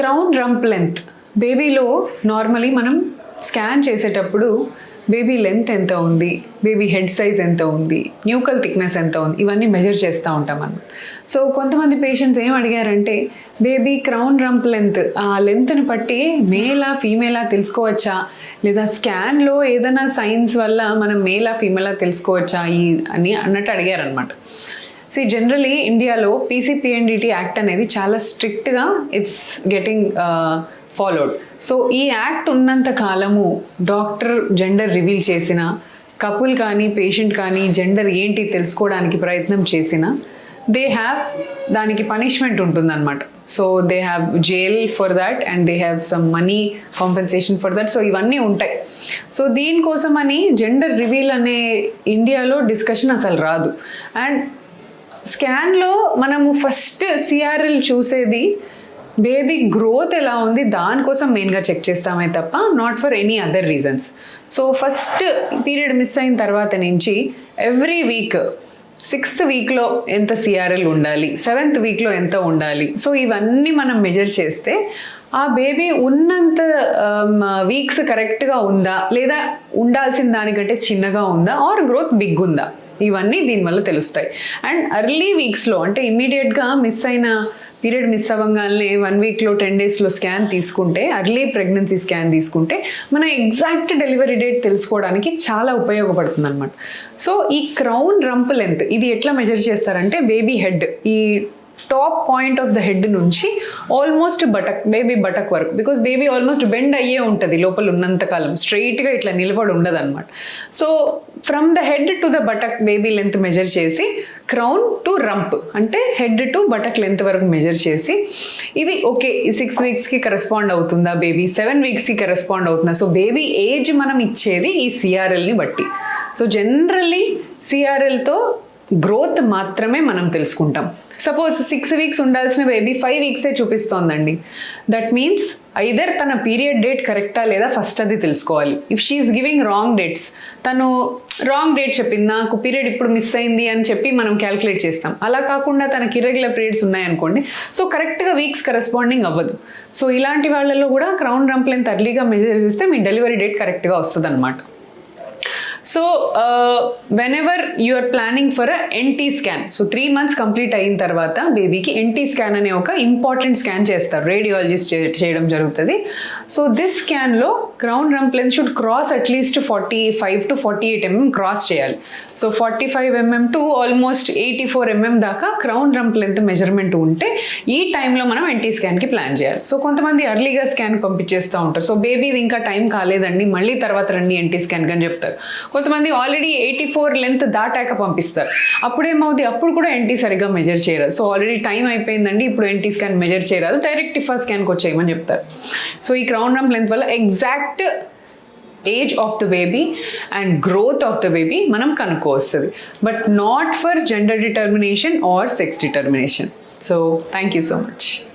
Crown rump length బేబీలో normally మనం scan చేసేటప్పుడు baby length ఎంత ఉంది, బేబీ హెడ్ సైజ్ ఎంత ఉంది, న్యూకల్ థిక్నెస్ ఎంత ఉంది, ఇవన్నీ మెజర్ చేస్తూ ఉంటాం మనం. సో కొంతమంది పేషెంట్స్ ఏం అడిగారంటే బేబీ క్రౌన్ రంప్ లెంత్, ఆ లెంత్ని బట్టి మేలా ఫీమేలా తెలుసుకోవచ్చా, లేదా స్కాన్లో ఏదైనా సైన్స్ వల్ల మనం మేలా ఫీమేలా తెలుసుకోవచ్చా అని అన్నట్టు అడిగారనమాట. జనరలీ ఇండియాలో పీసీపీఎన్డిటీ యాక్ట్ అనేది చాలా స్ట్రిక్ట్గా ఇట్స్ గెటింగ్ ఫాలోడ్. సో ఈ యాక్ట్ ఉన్నంత కాలము డాక్టర్ జెండర్ రివీల్ చేసిన, కపుల్ కానీ పేషెంట్ కానీ జెండర్ ఏంటి తెలుసుకోవడానికి ప్రయత్నం చేసిన, దే హ్యావ్ దానికి పనిష్మెంట్ ఉంటుందన్నమాట. So they have jail for that and they have some money compensation for that. So ఇవన్నీ ఉంటాయి. సో దీనికోసమని జెండర్ రివీల్ అనే ఇండియాలో డిస్కషన్ అసలు రాదు. అండ్ స్కాన్లో మనము ఫస్ట్ సిఆర్ఎల్ చూసేది బేబీ గ్రోత్ ఎలా ఉంది దానికోసం మెయిన్గా చెక్ చేస్తామే తప్ప not for any other reasons. So first period miss అయిన తర్వాత నుంచి ఎవ్రీ వీక్ 6th వీక్లో ఎంత సిఆర్ఎల్ ఉండాలి, 7th వీక్లో ఎంత ఉండాలి, సో ఇవన్నీ మనం మెజర్ చేస్తే ఆ బేబీ ఉన్నంత వీక్స్ కరెక్ట్గా ఉందా, లేదా ఉండాల్సిన దానికంటే చిన్నగా ఉందా, ఆర్ గ్రోత్ బిగ్ ఉందా, ఇవన్నీ దీనివల్ల తెలుస్తాయి. అండ్ ఎర్లీ వీక్స్లో అంటే ఇమ్మీడియట్గా మిస్ అయిన పీరియడ్ మిస్ అవ్వగానే 1 వీక్లో 10 డేస్లో స్కాన్ తీసుకుంటే, ఎర్లీ ప్రెగ్నెన్సీ స్కాన్ తీసుకుంటే మన ఎగ్జాక్ట్ డెలివరీ డేట్ తెలుసుకోవడానికి చాలా ఉపయోగపడుతుంది అనమాట. సో ఈ క్రౌన్ రంప్ లెంత్ ఇది ఎట్లా మెజర్ చేస్తారంటే బేబీ హెడ్, ఈ top point of the head నుంచి ఆల్మోస్ట్ బేబీ బటక్ వరకు, బికాస్ బేబీ ఆల్మోస్ట్ బెండ్ అయ్యే ఉంటుంది లోపల ఉన్నంతకాలం, స్ట్రైట్గా ఇట్లా నిలబడి ఉండదు అనమాట. So from the head to the buttock baby length measure చేసి, క్రౌన్ టు రంప్ అంటే హెడ్ టు బటక్ లెంత్ వరకు మెజర్ చేసి, ఇది ఓకే 6 వీక్స్కి కరెస్పాండ్ అవుతుందా, బేబీ 7 వీక్స్కి కరెస్పాండ్ అవుతుందా. సో బేబీ ఏజ్ మనం ఇచ్చేది ఈ సిఆర్ఎల్ని బట్టి. సో జనరల్లీ సిఆర్ఎల్తో గ్రోత్ మాత్రమే మనం తెలుసుకుంటాం. సపోజ్ 6 వీక్స్ ఉండాల్సిన బేబీ 5 వీక్సే చూపిస్తోందండి, దట్ మీన్స్ ఐదర్ తన పీరియడ్ డేట్ కరెక్టా లేదా ఫస్ట్ అది తెలుసుకోవాలి. If she is giving wrong dates, తను రాంగ్ డేట్ చెప్పింది, నాకు పీరియడ్ ఇప్పుడు మిస్ అయింది అని చెప్పి మనం క్యాల్కులేట్ చేస్తాం. అలా కాకుండా తనకి ఇర్రెగ్యులర్ పీరియడ్స్ ఉన్నాయనుకోండి, సో కరెక్ట్గా వీక్స్ కరెస్పాండింగ్ అవ్వదు. సో ఇలాంటి వాళ్ళలో కూడా క్రౌన్ రంప్ లెంత్ ఎర్లీగా మెజర్ చేస్తే మీ డెలివరీ డేట్ కరెక్ట్గా వస్తుంది అనమాట. So whenever you are planning for NT scan, so 3 months complete అయిన తర్వాత బేబీకి ఎన్టీ స్కాన్ అనే ఒక ఇంపార్టెంట్ స్కాన్ చేస్తారు, రేడియాలజిస్ట్ చేయడం జరుగుతుంది. సో దిస్ స్కాన్లో crown rump length should cross at least 45 to 48 mm cross చేయాలి. So 45 mm to almost 84 mm దాకా క్రౌన్ రంప్ లెంత్ మెజర్మెంట్ ఉంటే ఈ టైంలో మనం ఎన్టీ స్కాన్కి ప్లాన్ చేయాలి. సో కొంతమంది ఎర్లీగా స్కాన్ పంపించేస్తూ ఉంటారు, సో బేబీది ఇంకా టైం కాలేదండి మళ్ళీ తర్వాత రండి ఎన్టీ స్కాన్కి అని చెప్తారు. కొంతమంది ఆల్రెడీ 84 లెంత్ దాటాక పంపిస్తారు, అప్పుడేమవుతుంది, అప్పుడు కూడా ఎన్టీ సరిగ్గా మెజర్ చేయరు. సో ఆల్రెడీ టైం అయిపోయిందండి, ఇప్పుడు ఎన్టీ స్కాన్ మెజర్ చేయరాదు, డైరెక్ట్ ఇఫా స్కాన్కి వచ్చేయమని చెప్తారు. సో ఈ క్రౌన్ రంప్ లెంత్ వల్ల exact age of the baby and growth of the baby మనం కనుక్కోవస్తుంది, but not for gender determination or sex determination. So thank you so much.